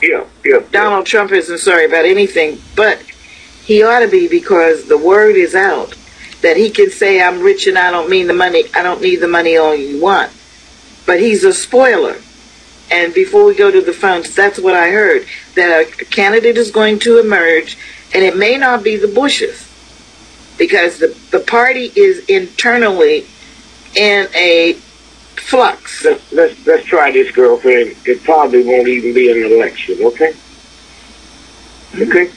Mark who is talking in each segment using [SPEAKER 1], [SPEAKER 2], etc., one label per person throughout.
[SPEAKER 1] Yeah, yeah.
[SPEAKER 2] Donald Trump isn't sorry about anything, but he ought to be, because the word is out that he can say, I'm rich and I don't need the money all you want. But he's a spoiler. And before we go to the phones, that's what I heard, that a candidate is going to emerge, and it may not be the Bushes, because the party is internally in a flux.
[SPEAKER 1] Let's try this, girlfriend. It probably won't even be an election, okay? Okay?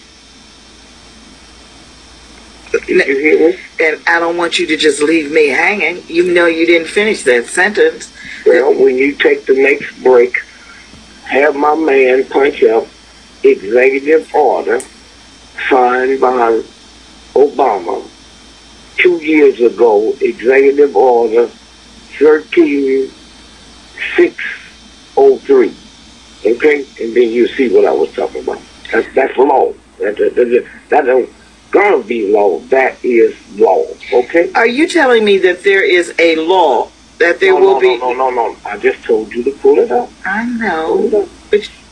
[SPEAKER 1] You hear me?
[SPEAKER 2] And I don't want you to just leave me hanging. You know you didn't finish that sentence.
[SPEAKER 1] Well, when you take the next break, have my man punch up executive order signed by Obama 2 years ago, executive order 13603. Okay? And then you see what I was talking about. That's law. That don't gonna be law. That is law. Okay?
[SPEAKER 2] Are you telling me that there is a law that there will be?
[SPEAKER 1] No. I just told you to pull it up.
[SPEAKER 2] I know.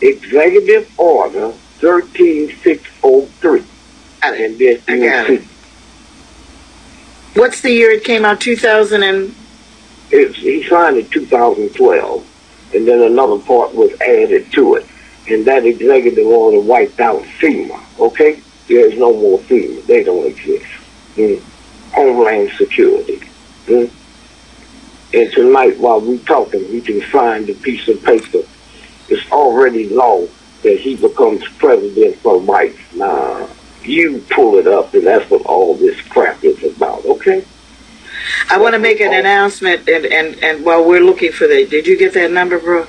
[SPEAKER 1] Executive order 13603. And then
[SPEAKER 2] I got it. What's the year it came out? 2000 and...
[SPEAKER 1] He signed it 2012, and then another part was added to it. And that executive order wiped out FEMA, okay? There's no more FEMA. They don't exist. Homeland Security. And tonight, while we're talking, we can find a piece of paper. It's already law that he becomes president for life. Now, you pull it up, and that's what all this crap is about, okay?
[SPEAKER 2] I want to make an announcement, and while we're looking for that, did you get that number, bro?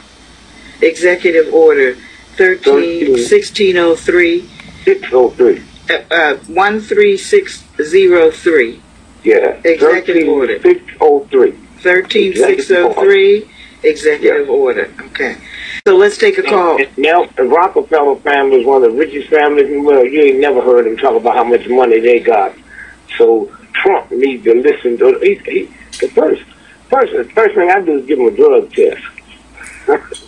[SPEAKER 2] Executive Order 1603.
[SPEAKER 1] 603.
[SPEAKER 2] 13603.
[SPEAKER 1] Yeah.
[SPEAKER 2] Executive Order
[SPEAKER 1] 603.
[SPEAKER 2] 13603. Executive Order. Okay. So let's take a call.
[SPEAKER 1] Now, the Rockefeller family is one of the richest families in the world. You ain't never heard them talk about how much money they got. So Trump needs to listen to the first thing I do is give him a drug test.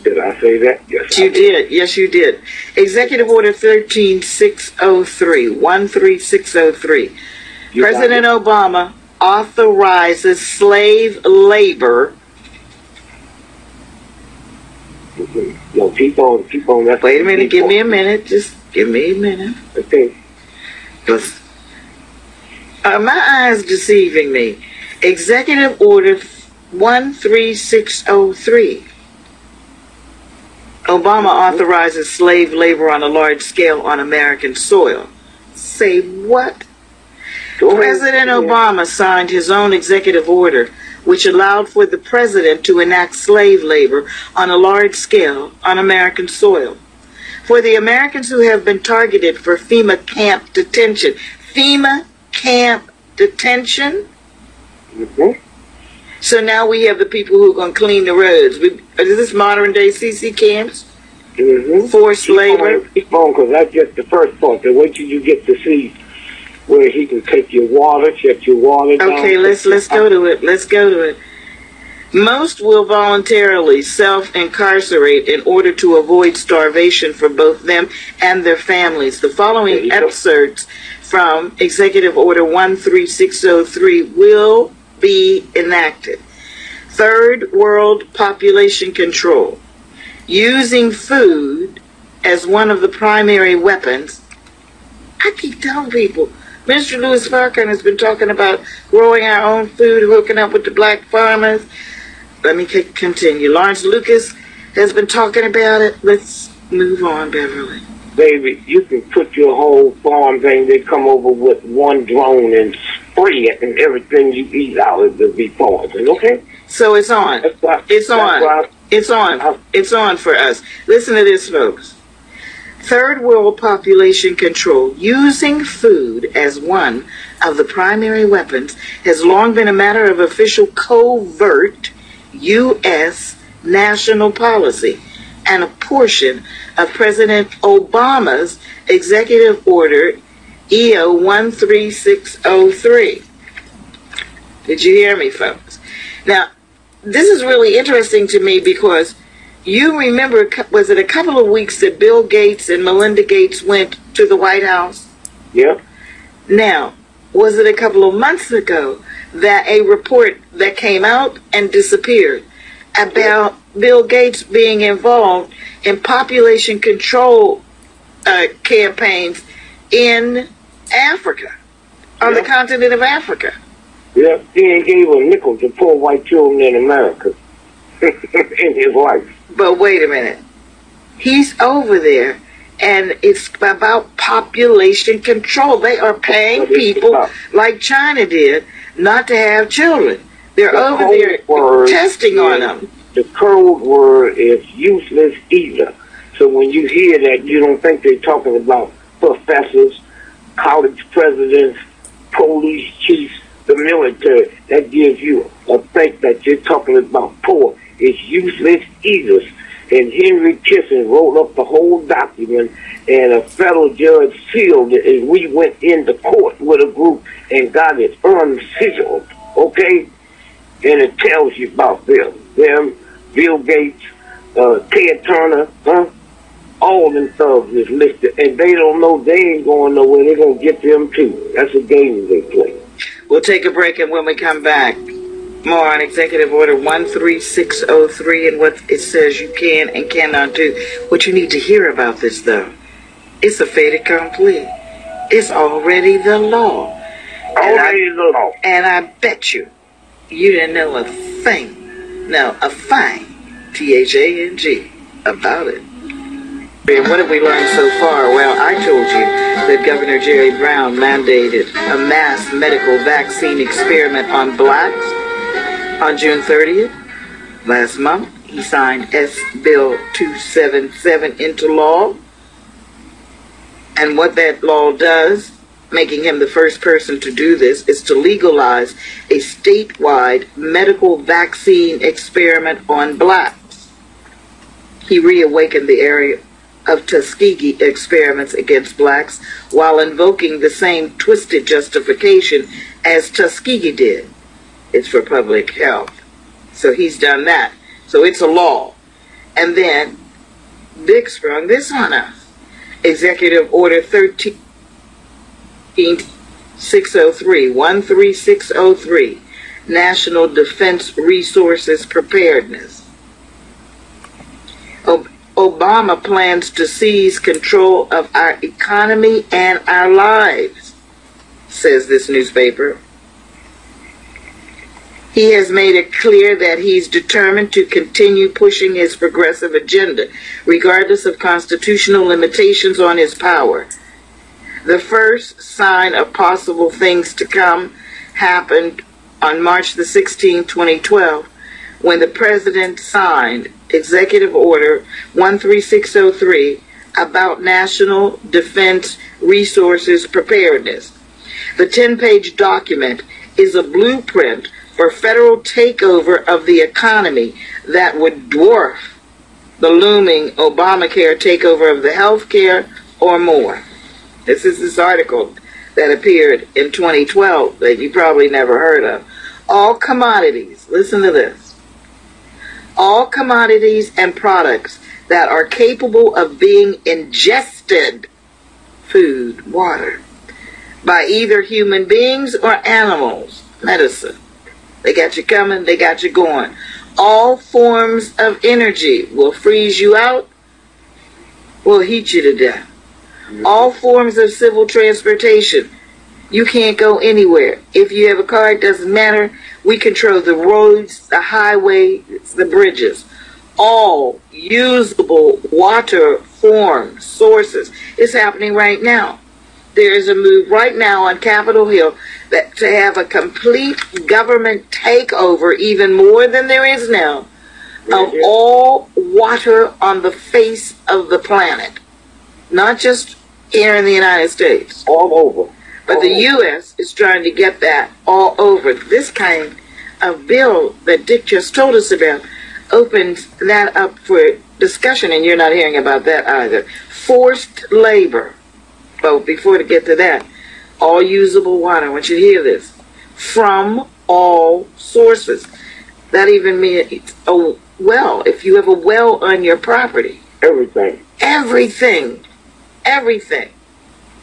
[SPEAKER 1] Did I say that? Yes,
[SPEAKER 2] you did. Yes, you did. Executive Order 13603. 13603. President Obama authorizes slave labor.
[SPEAKER 1] No, keep on.
[SPEAKER 2] Wait a minute. Give me a minute. Just give me a minute.
[SPEAKER 1] Okay.
[SPEAKER 2] My eyes deceiving me. Executive Order 13603. Obama authorizes slave labor on a large scale on American soil. Say what? President Obama signed his own executive order, which allowed for the president to enact slave labor on a large scale on American soil. For the Americans who have been targeted for FEMA camp detention. FEMA camp detention? So now we have the people who are going to clean the roads. Is this modern day CC camps? Forced labor?
[SPEAKER 1] Keep on, because that's just the first part. Then wait till you get to see where he can take your water, check your water down.
[SPEAKER 2] Okay, let's go to it. Let's go to it. Most will voluntarily self-incarcerate in order to avoid starvation for both them and their families. The following excerpts from Executive Order 13603 will be enacted. Third World Population Control. Using food as one of the primary weapons. I keep telling people, Mr. Louis Farrakhan has been talking about growing our own food, hooking up with the black farmers. Let me continue. Lawrence Lucas has been talking about it. Let's move on, Beverly.
[SPEAKER 1] Baby, you can put your whole farm thing, they come over with one drone and spray it, and everything you eat out will be poison, okay?
[SPEAKER 2] So it's on. It's on. It's on. It's on for us. Listen to this, folks. Third World Population Control, using food as one of the primary weapons, has long been a matter of official covert U.S. national policy and a portion of President Obama's Executive Order EO 13603. Did you hear me, folks? Now, this is really interesting to me because You remember, was it a couple of weeks that Bill Gates and Melinda Gates went to the White House?
[SPEAKER 1] Yeah.
[SPEAKER 2] Now, was it a couple of months ago that a report that came out and disappeared about Bill Gates being involved in population control campaigns in Africa, on the continent of Africa?
[SPEAKER 1] Yeah, he ain't gave a nickel to poor white children in America in his life.
[SPEAKER 2] But wait a minute. He's over there, and it's about population control. They are paying people like China did not to have children. They're over there testing on them.
[SPEAKER 1] The code word is useless either. So when you hear that, you don't think they're talking about professors, college presidents, police chiefs, the military. That gives you a think that you're talking about poor. It's useless either. And Henry Kissinger wrote up the whole document, and a federal judge sealed it, and we went into court with a group and got it unsealed, okay? And it tells you about them, Bill Gates, Ted Turner, all them thugs is listed, and they don't know, they ain't going nowhere. They're going to get them too. That's a game they play.
[SPEAKER 2] We'll take a break, and when we come back, more on Executive Order 13603 and what it says you can and cannot do. What you need to hear about this, though, it's a fait accompli. It's already the law.
[SPEAKER 1] Already the law.
[SPEAKER 2] And I bet you didn't know a thing. No, a thing, T-H-A-N-G, about it. And what have we learned so far? Well, I told you that Governor Jerry Brown mandated a mass medical vaccine experiment on blacks on June 30th. Last month, he signed S. Bill 277 into law. And what that law does, making him the first person to do this, is to legalize a statewide medical vaccine experiment on blacks. He reawakened the area of Tuskegee experiments against blacks while invoking the same twisted justification as Tuskegee did. It's for public health. So he's done that. So it's a law. And then Dick sprung this on us. Executive Order 13603, National Defense Resources Preparedness. Obama plans to seize control of our economy and our lives, says this newspaper. He has made it clear that he's determined to continue pushing his progressive agenda, regardless of constitutional limitations on his power. The first sign of possible things to come happened on March the 16th, 2012, when the president signed Executive Order 13603 about National Defense Resources Preparedness. The 10-page document is a blueprint for federal takeover of the economy that would dwarf the looming Obamacare takeover of the health care or more. This is this article that appeared in 2012 that you probably never heard of. All commodities, listen to this, all commodities and products that are capable of being ingested, food, water, by either human beings or animals, medicine. They got you coming, they got you going. All forms of energy will freeze you out, will heat you to death. All forms of civil transportation, you can't go anywhere. If you have a car, it doesn't matter. We control the roads, the highways, the bridges. All usable water forms, sources. It's happening right now. There is a move right now on Capitol Hill that to have a complete government takeover, even more than there is now, of all water on the face of the planet. Not just here in the United States.
[SPEAKER 1] All over.
[SPEAKER 2] But the U.S. is trying to get that all over. This kind of bill that Dick just told us about opens that up for discussion, and you're not hearing about that either. Forced labor. But before to get to that, all usable water, I want you to hear this, from all sources. That even means well, if you have a well on your property.
[SPEAKER 1] Everything.
[SPEAKER 2] Everything. Everything.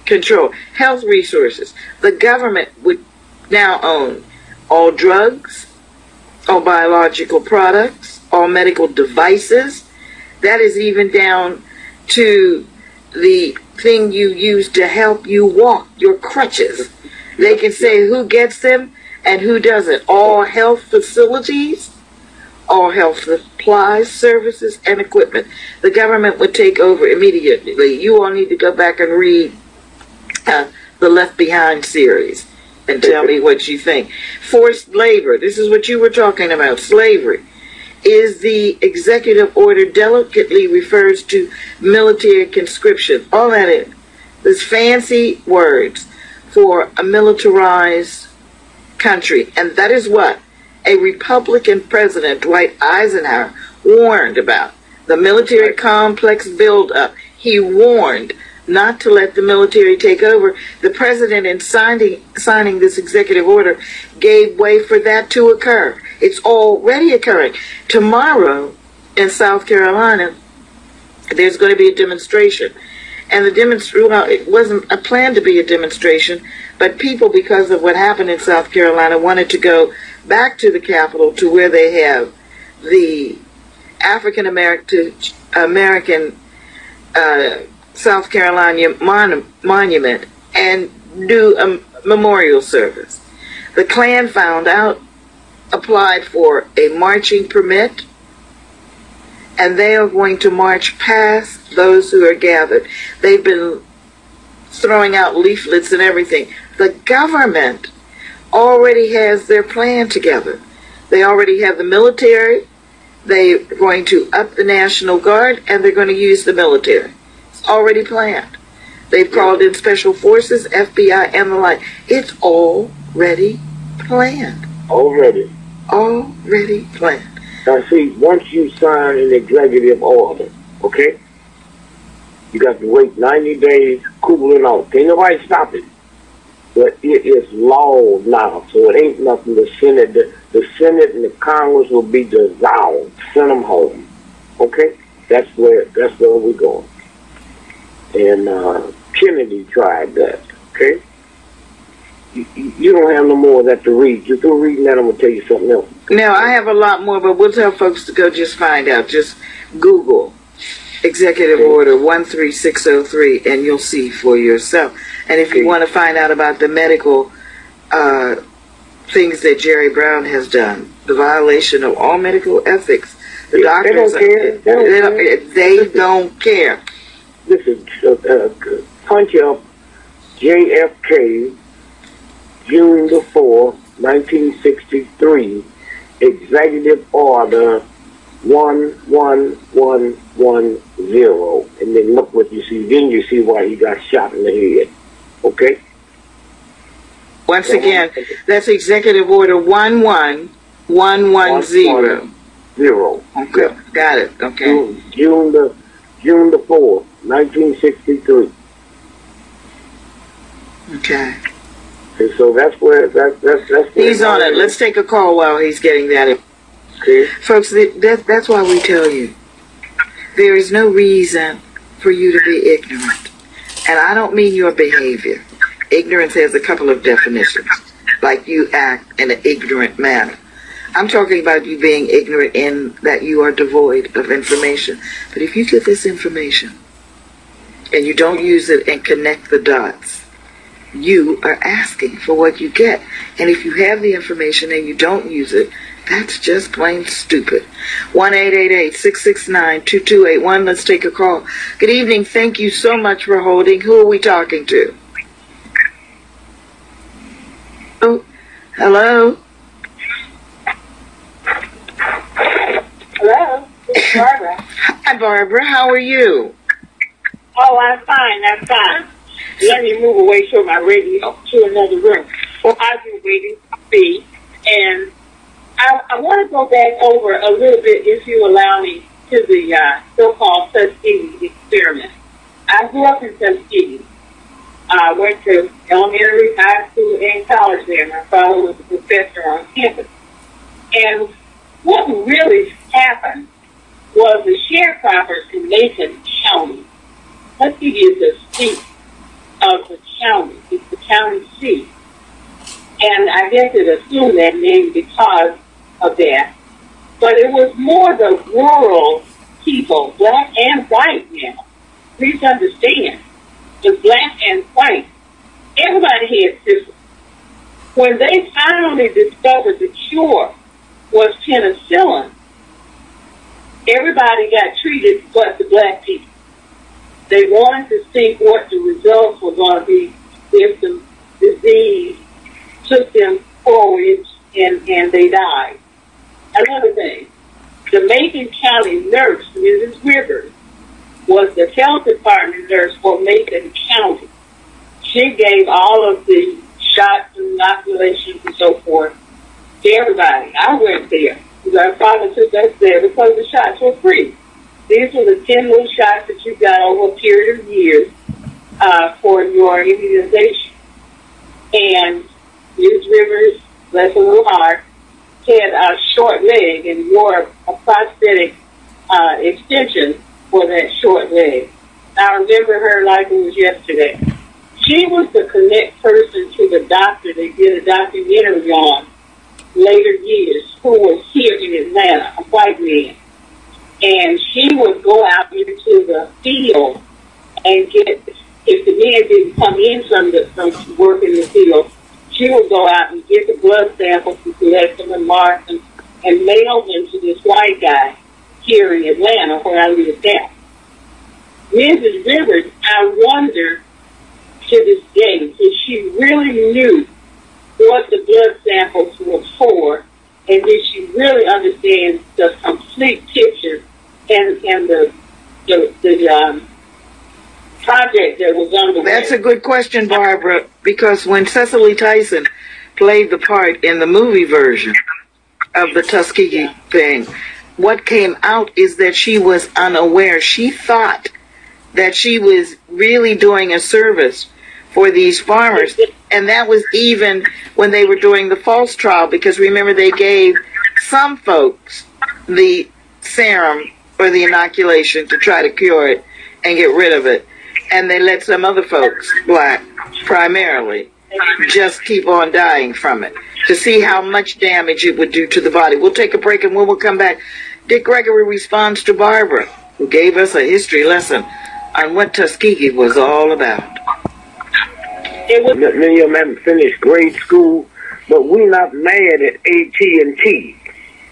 [SPEAKER 2] Control. Health resources. The government would now own all drugs, all biological products, all medical devices. That is even down to the thing you use to help you walk, your crutches. They can say who gets them and who doesn't. All health facilities, all health supplies, services, and equipment. The government would take over immediately. You all need to go back and read the Left Behind series and tell me what you think. Forced labor, this is what you were talking about, slavery, is the executive order delicately refers to military conscription. All that is fancy words for a militarized country. And that is what a Republican president, Dwight Eisenhower, warned about. The military complex buildup. He warned not to let the military take over. The president, in signing this executive order, gave way for that to occur. It's already occurring. Tomorrow in South Carolina, there's going to be a demonstration. And it wasn't a plan to be a demonstration, but people, because of what happened in South Carolina, wanted to go back to the Capitol, to where they have the African American South Carolina monument, and do a memorial service. The Klan found out, applied for a marching permit, and they are going to march past those who are gathered. They've been throwing out leaflets and everything. The government already has their plan together. They already have the military. They're going to up the National Guard, and they're going to use the military. It's already planned. They've called in special forces, FBI, and the like. It's already planned.
[SPEAKER 1] Already
[SPEAKER 2] planned.
[SPEAKER 1] Now see, once you sign an executive order, okay, you got to wait 90 days, cooling off. Can't nobody stop it. But it is law now, so it ain't nothing. The Senate and the Congress will be dissolved. Send them home. Okay? That's where we're going. And Kennedy tried that. Okay? You don't have no more of that to read. Just go reading that, I'm going to tell you something else.
[SPEAKER 2] No, I have a lot more, but we'll tell folks to go just find out. Just Google Executive Order 13603, and you'll see for yourself. And if you want to find out about the medical things that Jerry Brown has done, the violation of all medical ethics, the doctors, they don't care.
[SPEAKER 1] This is punch up JFK, June the 4th, 1963, Executive Order 11110, and then look what you see. Then you see why he got shot in the head. Okay?
[SPEAKER 2] Once again, that's Executive Order 11110.
[SPEAKER 1] Okay.
[SPEAKER 2] Got it. Okay.
[SPEAKER 1] June the 4th, 1963.
[SPEAKER 2] Okay.
[SPEAKER 1] And so that's where
[SPEAKER 2] he's on it. Let's take a call while he's getting that.
[SPEAKER 1] Okay.
[SPEAKER 2] Folks, that's why we tell you there is no reason for you to be ignorant. And I don't mean your behavior. Ignorance has a couple of definitions, like you act in an ignorant manner. I'm talking about you being ignorant in that you are devoid of information. But if you get this information and you don't use it and connect the dots, you are asking for what you get. And if you have the information and you don't use it, that's just plain stupid. 1-888-669-2281. Let's take a call. Good evening. Thank you so much for holding. Who are we talking to? Oh, hello?
[SPEAKER 3] Hello, this is Barbara.
[SPEAKER 2] Hi, Barbara. How are you?
[SPEAKER 3] Oh, I'm fine. Let me move away from my radio to another room. I've been waiting to see, and I want to go back over a little bit, if you allow me, to the so-called Tuskegee experiment. I grew up in Tuskegee. I went to elementary, high school, and college there. My father was a professor on campus. And what really happened was the sharecroppers in Macon County. Let's give you the seat of the county. It's the county seat. And I guess it assumed that name because of that. But it was more the rural people, black and white now. Please understand, the black and white, everybody had syphilis. When they finally discovered the cure was penicillin, everybody got treated but the black people. They wanted to see what the results were going to be if the disease took them forward and they died. Another thing, the Macon County nurse, Mrs. Rivers, was the health department nurse for Macon County. She gave all of the shots and inoculations and so forth to everybody. I went there because our father took us there because the shots were free. These were the 10 little shots that you got over a period of years for your immunization. And Ms. Rivers, bless her little heart, had a short leg and wore a prosthetic extension for that short leg. I remember her like it was yesterday. She was the connect person to the doctor they did a documentary on later years, who was here in Atlanta, a white man. And she would go out into the field and get, if the men didn't come in from work in the field, she would go out and get the blood samples and collect them and mark them and mail them to this white guy here in Atlanta where I live now. Mrs. Rivers, I wonder to this day if she really knew what the blood samples were for, and did she really understand the complete picture and the project that was underway?
[SPEAKER 2] That's a good question, Barbara, because when Cicely Tyson played the part in the movie version of the Tuskegee thing, what came out is that she was unaware. She thought that she was really doing a service for these farmers, and that was even when they were doing the false trial, because remember they gave some folks the serum or the inoculation to try to cure it and get rid of it, and they let some other folks, black primarily, just keep on dying from it to see how much damage it would do to the body. We'll take a break, and when we'll come back, D.Gregory responds to Barbara, who gave us a history lesson on what Tuskegee was all about.
[SPEAKER 1] Many of them finished grade school, but we're not mad at AT&T.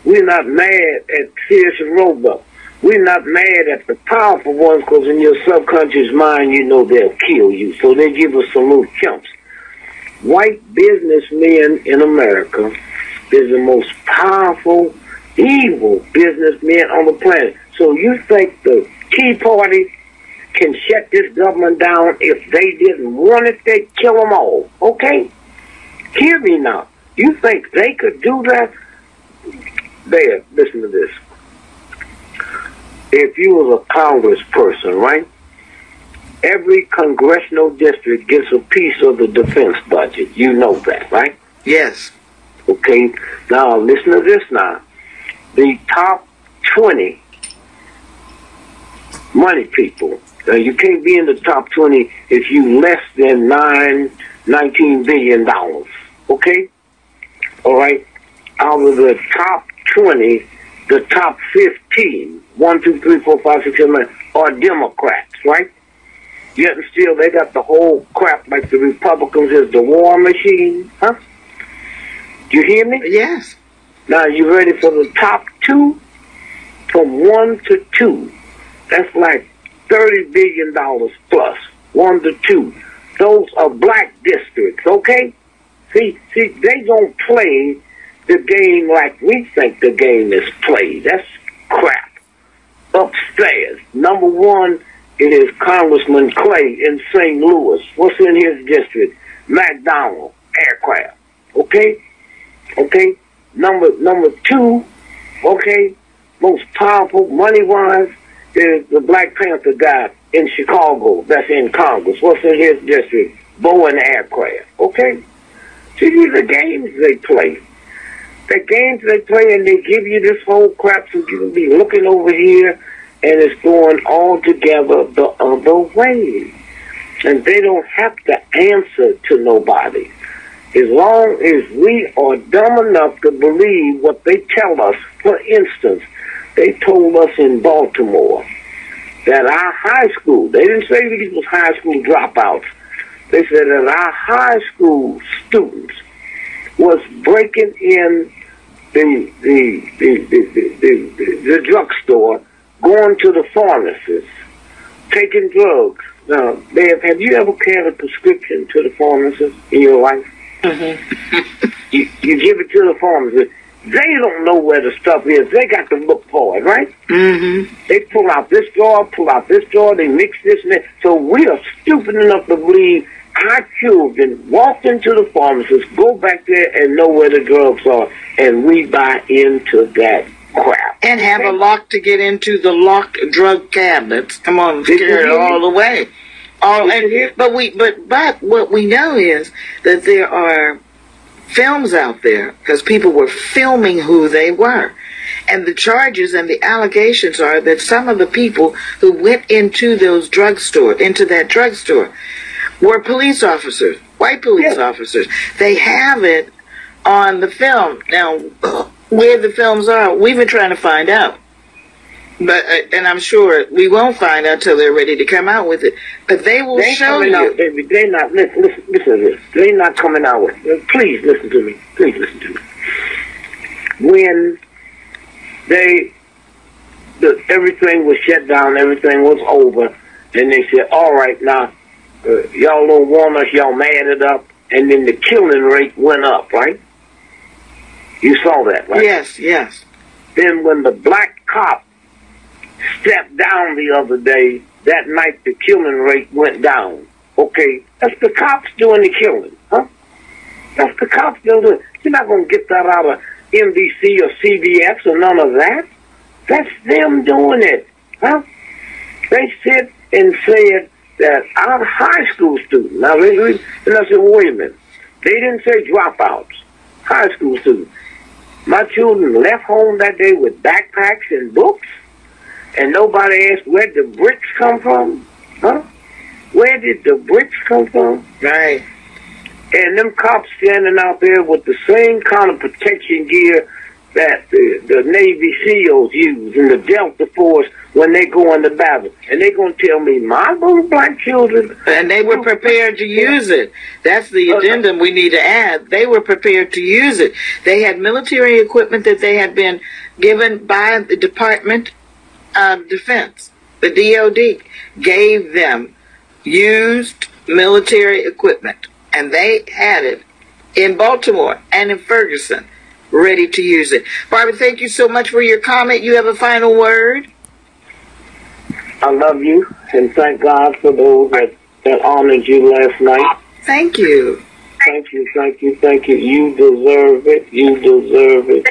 [SPEAKER 1] We're not mad at Sears and Roebuck. We're not mad at the powerful ones, because in your subconscious mind, you know they'll kill you. So they give us some little chumps. White businessmen in America is the most powerful, evil businessmen on the planet. So you think the Tea Party can shut this government down? If they didn't want it, they'd kill them all. Okay? Hear me now. You think they could do that? There, listen to this. If you was a congressperson, right? Every congressional district gets a piece of the defense budget. You know that, right?
[SPEAKER 2] Yes.
[SPEAKER 1] Okay. Now, listen to this now. The top 20 money people. You can't be in the top 20 if you less than $19 billion. Okay? All right? Out of the top 20, the top 15, 1, 2, 3, 4, 5, 6, 7, 9, are Democrats, right? Yet and still, they got the whole crap like the Republicans is the war machine. Huh? Do you hear me?
[SPEAKER 2] Yes.
[SPEAKER 1] Now, you ready for the top 2? From 1 to 2. That's like $30 billion plus. 1 to 2. Those are black districts, okay? See, they don't play the game like we think the game is played. That's crap. Upstairs, number 1 is Congressman Clay in St. Louis. What's in his district? McDonnell Aircraft. Okay? Okay? Number 2, okay, most powerful money-wise is the Black Panther guy in Chicago that's in Congress. What's in his district? Boeing Aircraft. Okay? See, these are games they play. The games they play, and they give you this whole crap, so you can be looking over here, and it's going all together the other way. And they don't have to answer to nobody. As long as we are dumb enough to believe what they tell us. For instance, they told us in Baltimore that our high school, they didn't say these was high school dropouts. They said that our high school students was breaking in the drugstore, going to the pharmacist, taking drugs. Now, have you ever carried a prescription to the pharmacist in your life?
[SPEAKER 2] Mm-hmm.
[SPEAKER 1] You give it to the pharmacist. They don't know where the stuff is. They got to look for it, right?
[SPEAKER 2] Mm-hmm.
[SPEAKER 1] They pull out this drawer, they mix this and that. So we are stupid enough to believe our children walked into the pharmacist, go back there and know where the drugs are, and we buy into that crap.
[SPEAKER 2] And have a lock to get into the locked drug cabinets. Come on, carry it all the way. But what we know is that there are films out there, because people were filming who they were. And the charges and the allegations are that some of the people who went into that drugstore, were police officers, white police officers. They have it on the film. Now, where the films are, we've been trying to find out. But and I'm sure we won't find out till they're ready to come out with it. But they will show you.
[SPEAKER 1] Out, baby. They're not, listen to this. They're not coming out with it. Please listen to me. Please listen to me. When everything was shut down, everything was over, and they said, all right, now, y'all don't want us, y'all mad it up, and then the killing rate went up, right? You saw that, right?
[SPEAKER 2] Yes.
[SPEAKER 1] Then when the black cop stepped down the other day, that night the killing rate went down. Okay, that's the cops doing the killing, huh? That's the cops doing it. You're not going to get that out of NBC or CBS or none of that. That's them doing it, huh? They sit and said that our high school students, now and I said, wait a minute, they didn't say dropouts, high school students. My children left home that day with backpacks and books, and nobody asked where the bricks come from, huh? Where did the bricks come from?
[SPEAKER 2] Right.
[SPEAKER 1] And them cops standing out there with the same kind of protection gear that the Navy SEALs use and the Delta Force when they go into battle. And they're going to tell me, my little black children...
[SPEAKER 2] And they were prepared to use it. That's the addendum we need to add. They were prepared to use it. They had military equipment that they had been given by the Department of Defense. The DOD gave them used military equipment. And they had it in Baltimore and in Ferguson, ready to use it. Barbara, thank you so much for your comment. You have a final word?
[SPEAKER 1] I love you, and thank God for those that honored you last night.
[SPEAKER 2] Thank you.
[SPEAKER 1] Thank you. You deserve it. You deserve it.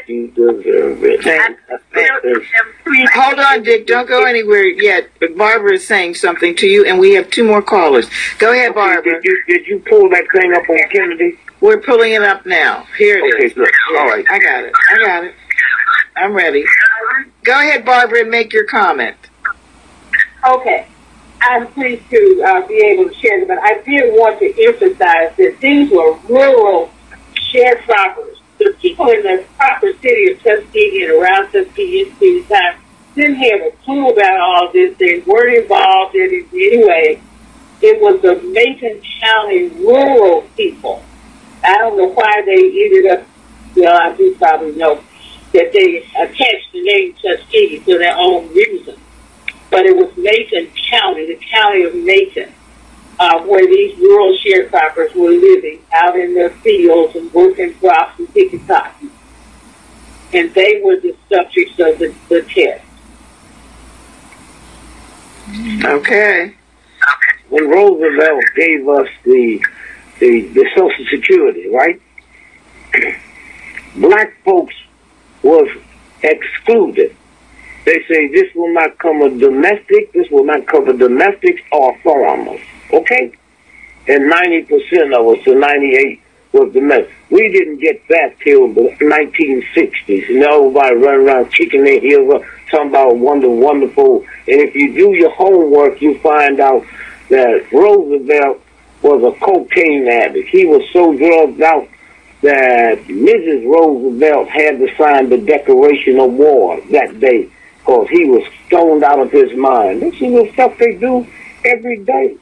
[SPEAKER 2] Hold on, Dick. Don't go anywhere yet. But Barbara is saying something to you, and we have two more callers. Go ahead, Barbara.
[SPEAKER 1] Did you pull that thing up on Kennedy?
[SPEAKER 2] We're pulling it up now. Here it is.
[SPEAKER 1] Good. All right.
[SPEAKER 2] I got it. I'm ready. Go ahead, Barbara, and make your comment.
[SPEAKER 3] Okay. I'm pleased to be able to share them, but I did want to emphasize that these were rural sharecroppers. The people in the proper city of Tuskegee and around Tuskegee at the time didn't have a clue about all this. They weren't involved in it anyway. It was the Macon County rural people. I don't know why they ended up, well, I do probably know, that they attached the name Tuskegee for their own reason. But it was Macon County, the county of Macon, where these rural sharecroppers were living out in their fields and working crops and picking cotton. And they were the subjects of the test.
[SPEAKER 2] Okay.
[SPEAKER 1] When Roosevelt gave us the Social Security, right? Black folks was excluded. They say this will not cover domestics or farmers, okay? And 90% of us, so 98 was the mess. We didn't get that till the 1960s. And everybody running around kicking their heels up, talking about wonderful. And if you do your homework, you find out that Roosevelt was a cocaine addict. He was so drugged out that Mrs. Roosevelt had to sign the Declaration of War that day because he was stoned out of his mind. This is the stuff they do every day.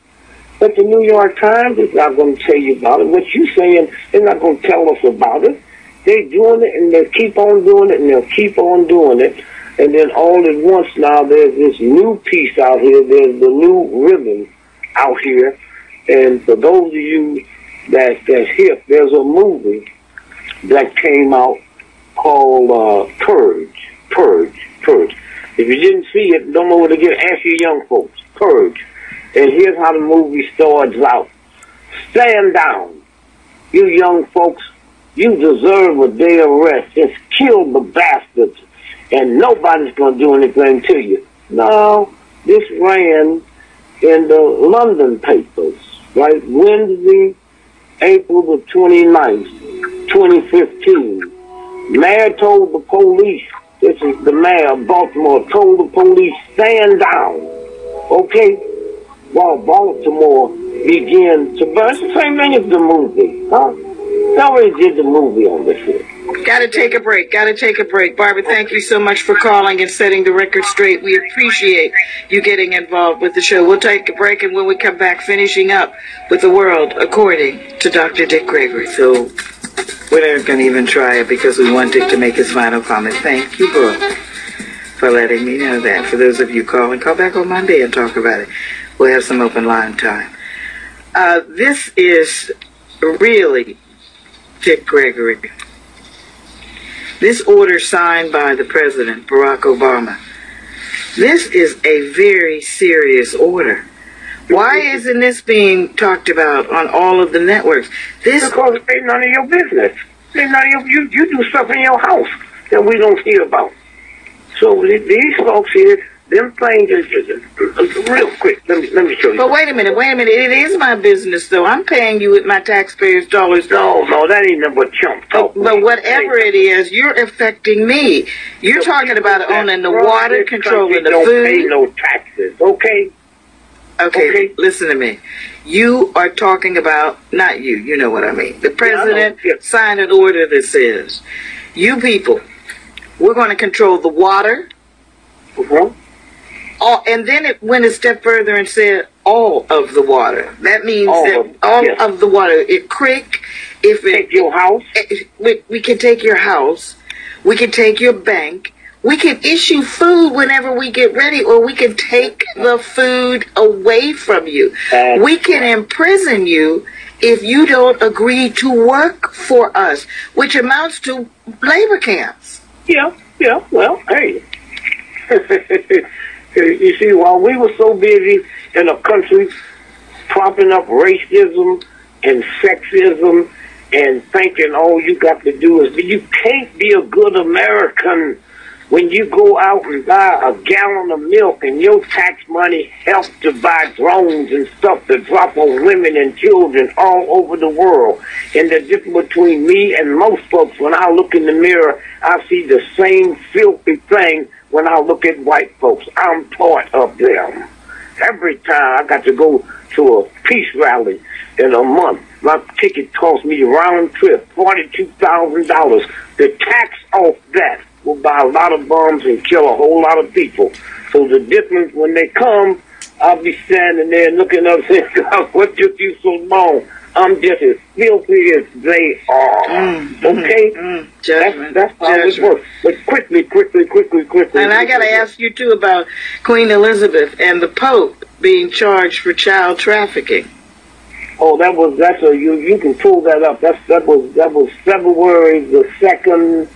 [SPEAKER 1] But the New York Times is not going to tell you about it. What you're saying, they're not going to tell us about it. They're doing it, and they'll keep on doing it, and they'll keep on doing it. And then all at once now there's this new piece out here. There's the new rhythm out here. And for those of you that's hip, there's a movie that came out called Purge. If you didn't see it, don't know what to get. Ask your young folks. Purge. And here's how the movie starts out. Stand down. You young folks, you deserve a day of rest. Just kill the bastards. And nobody's going to do anything to you. No, this ran in the London papers, right? Wednesday, April the 29th, 2015. Mayor told the police, this is the mayor of Baltimore, told the police, stand down. Okay? While Baltimore began to burn. It's the same thing as the movie, huh? They already did the movie on this here.
[SPEAKER 2] Gotta take a break. Barbara, thank you so much for calling and setting the record straight. We appreciate you getting involved with the show. We'll take a break, and when we come back, finishing up with the world according to Dr. Dick Gregory. So we're not going to even try it because we want Dick to make his final comment. Thank you, bro, for letting me know that. For those of you calling, call back on Monday and talk about it. We'll have some open line time. This is really Dick Gregory. This order signed by the President, Barack Obama, this is a very serious order. Why isn't this being talked about on all of the networks?
[SPEAKER 1] Because it ain't none of your business. Ain't none of you do stuff in your house that we don't hear about. So these folks here, them things is real quick. Let me show you.
[SPEAKER 2] But wait a minute. It is my business, though. I'm paying you with my taxpayers' dollars.
[SPEAKER 1] No, that ain't nothing but chump talk.
[SPEAKER 2] But whatever it is, you're affecting me. You're talking about owning the water, controlling the food.
[SPEAKER 1] Don't pay no taxes, okay?
[SPEAKER 2] Okay, listen to me. You are talking about, not you, you know what I mean. The president signed an order that says, you people, we're going to control the water.
[SPEAKER 1] Mm-hmm.
[SPEAKER 2] And then it went a step further and said all of the water. That means all of the water.
[SPEAKER 1] Take your house.
[SPEAKER 2] We can take your house. We can take your bank. We can issue food whenever we get ready, or we can take the food away from you. We can imprison you if you don't agree to work for us, which amounts to labor camps.
[SPEAKER 1] Yeah, well, hey. You see, while we were so busy in a country propping up racism and sexism and thinking all you got to do is, you can't be a good American when you go out and buy a gallon of milk and your tax money helps to buy drones and stuff to drop on women and children all over the world. And the difference between me and most folks, when I look in the mirror, I see the same filthy thing when I look at white folks. I'm part of them. Every time I got to go to a peace rally in a month, my ticket cost me round trip $42,000. The tax off that will buy a lot of bombs and kill a whole lot of people. So the difference, when they come, I'll be standing there looking up saying, God, what took you so long? I'm just as filthy as they are. Okay?
[SPEAKER 2] Judgment.
[SPEAKER 1] That's how it works. But quickly.
[SPEAKER 2] And I got to ask you, too, about Queen Elizabeth and the Pope being charged for child trafficking.
[SPEAKER 1] Oh, you can pull that up. That was February the 2nd,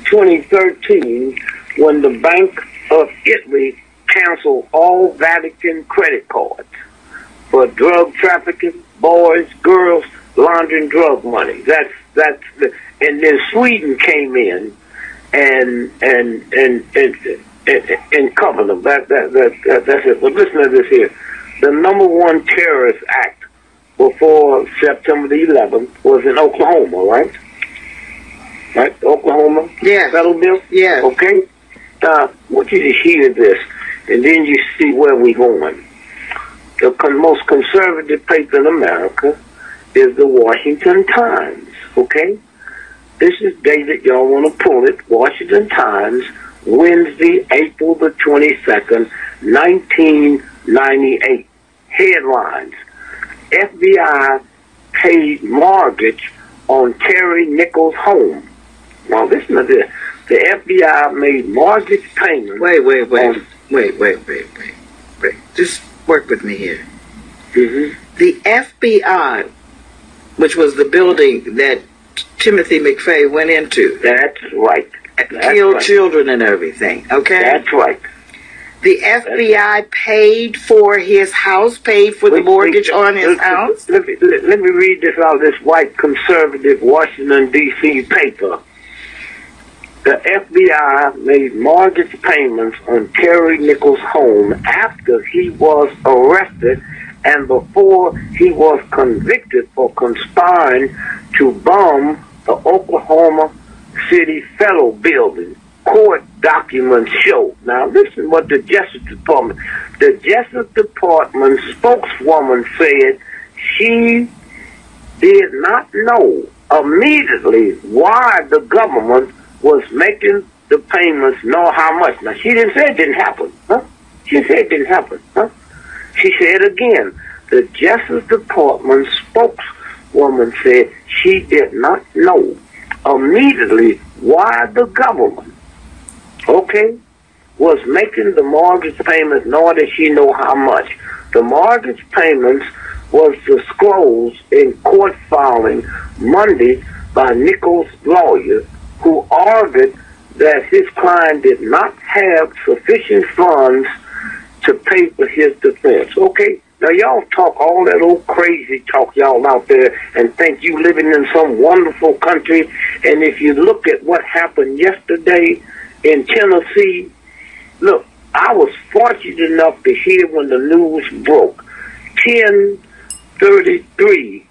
[SPEAKER 1] 2013, when the Bank of Italy canceled all Vatican credit cards for drug trafficking, boys, girls, laundering drug money. And then Sweden came in and covered them. That's it. But listen to this here. The #1 terrorist act before September the 11th was in Oklahoma, right? Right, Oklahoma?
[SPEAKER 2] Yes.
[SPEAKER 1] Federal bill?
[SPEAKER 2] Yes.
[SPEAKER 1] Okay? I want you to hear this, and then you see where we're going. The most conservative paper in America is the Washington Times, okay? This is dated, y'all want to pull it, Washington Times, Wednesday, April the 22nd, 1998. Headlines: FBI paid mortgage on Terry Nichols' home. Now listen to this. The FBI made mortgage payments.
[SPEAKER 2] Wait. Just work with me here.
[SPEAKER 1] Mm-hmm.
[SPEAKER 2] The FBI, which was the building that Timothy McVeigh went into.
[SPEAKER 1] That's right.
[SPEAKER 2] Killed children and everything, okay?
[SPEAKER 1] That's right.
[SPEAKER 2] The FBI paid for his house, paid for the mortgage on his house?
[SPEAKER 1] Let me read this out of this white conservative Washington, D.C. paper. The FBI made mortgage payments on Terry Nichols' home after he was arrested and before he was convicted for conspiring to bomb the Oklahoma City Federal Building. Court documents show. Now listen what the Justice Department spokeswoman said she did not know immediately why the government was making the payments nor how much. Now she didn't say it didn't happen, huh? She said it didn't happen, huh? She said again, the Justice Department spokeswoman said she did not know immediately why the government, okay, was making the mortgage payments, nor did she know how much. The mortgage payments was disclosed in court filing Monday by Nichols' lawyer, who argued that his client did not have sufficient funds to pay for his defense. Okay, now y'all talk all that old crazy talk y'all out there and think you living in some wonderful country, and if you look at what happened yesterday in Tennessee, look, I was fortunate enough to hear when the news broke. 10:33,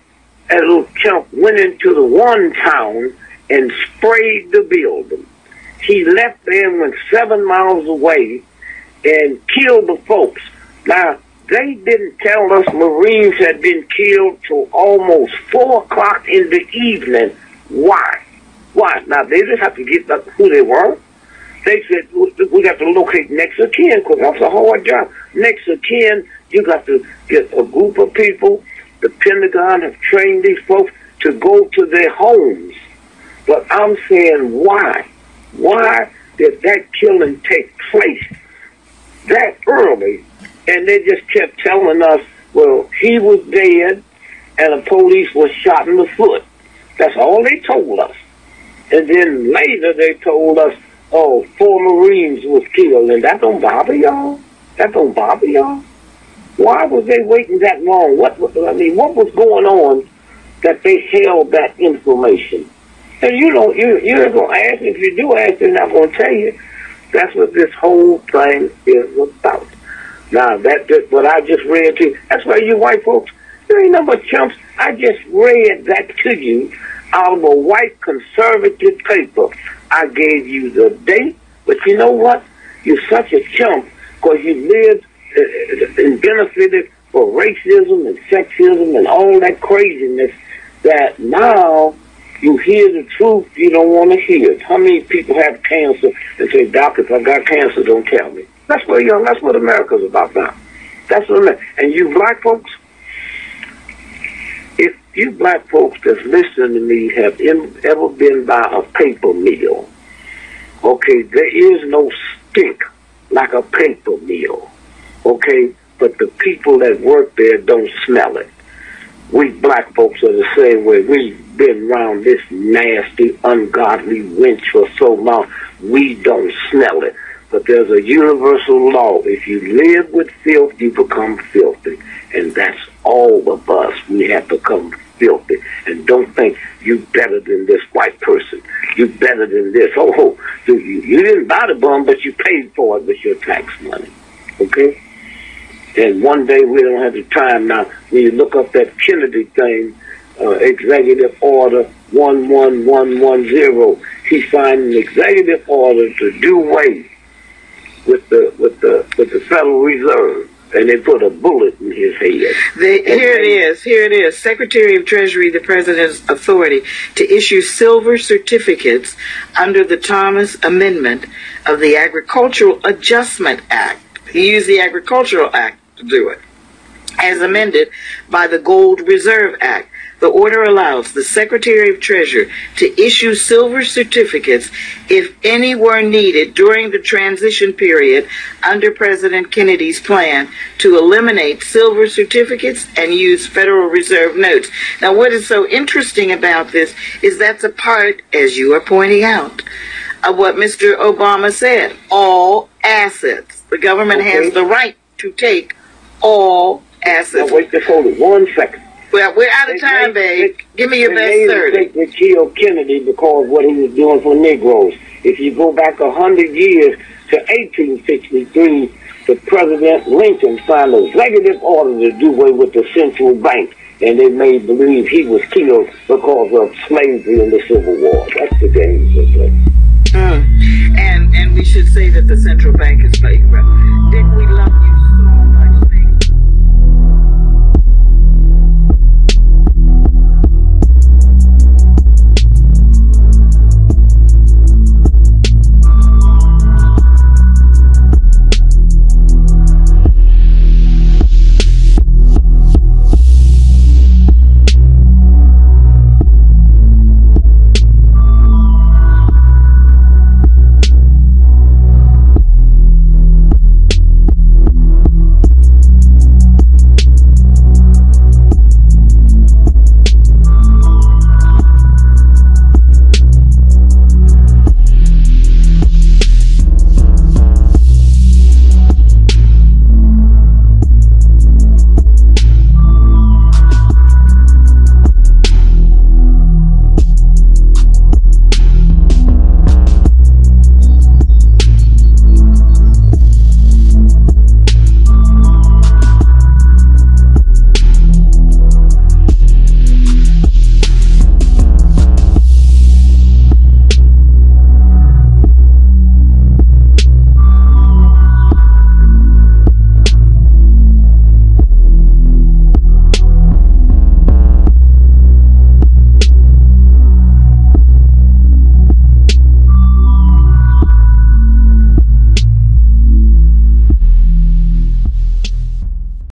[SPEAKER 1] a little chump went into the one town and sprayed the building. He left there and went 7 miles away and killed the folks. Now, they didn't tell us Marines had been killed till almost 4 o'clock in the evening. Why? Why? Now, they just have to get up who they were. They said, we got to locate next of kin, because that's a hard job. Next of kin, you got to get a group of people. The Pentagon have trained these folks to go to their homes. But I'm saying, why? Why did that killing take place that early? And they just kept telling us, well, he was dead and the police was shot in the foot. That's all they told us. And then later they told us, oh, 4 Marines was killed. And that don't bother y'all? That don't bother y'all? Why was they waiting that long? What was going on that they held that information? And you're not going to ask. If you do ask, they're not going to tell you. That's what this whole thing is about. Now, that's what I just read to you. That's why you white folks, you ain't nothing but chumps. I just read that to you out of a white conservative paper. I gave you the date, but you know what? You're such a chump because you lived and benefited for racism and sexism and all that craziness that now you hear the truth you don't want to hear it. How many people have cancer and say, Doc, if I got cancer, don't tell me. That's what America's about now. That's what and you black folks, if you black folks that's listening to me have ever been by a paper mill, okay, there is no stink like a paper mill, okay, but the people that work there don't smell it. We black folks are the same way. We've been around this nasty, ungodly wench for so long, we don't smell it. But there's a universal law. If you live with filth, you become filthy. And that's all of us. We have become filthy. And don't think you better than this white person. You better than this. Oh, you didn't buy the bum, but you paid for it with your tax money. Okay? And one day we don't have the time now. When you look up that Kennedy thing, Executive Order 11110, he signed an executive order to do away with the Federal Reserve, and they put a bullet in his head.
[SPEAKER 2] Here it is. Secretary of Treasury, the President's authority to issue silver certificates under the Thomas Amendment of the Agricultural Adjustment Act. He used the Agricultural Act to do it, as amended by the Gold Reserve Act. The order allows the Secretary of Treasury to issue silver certificates if any were needed during the transition period under President Kennedy's plan to eliminate silver certificates and use Federal Reserve notes. Now, what is so interesting about this is that's a part, as you are pointing out, of what Mr. Obama said, all assets. The government has the right to take all assets.
[SPEAKER 1] Now, wait, just hold it 1 second.
[SPEAKER 2] Well, we're out of time, babe. Give me your best 30.
[SPEAKER 1] They killed Kennedy because of what he was doing for Negroes. If you go back 100 years to 1863, the President Lincoln signed an executive order to do away with the central bank, and they made believe he was killed because of slavery in the Civil War. That's the game they play.
[SPEAKER 2] And we should say that the central bank is bankrupt. Dick, we love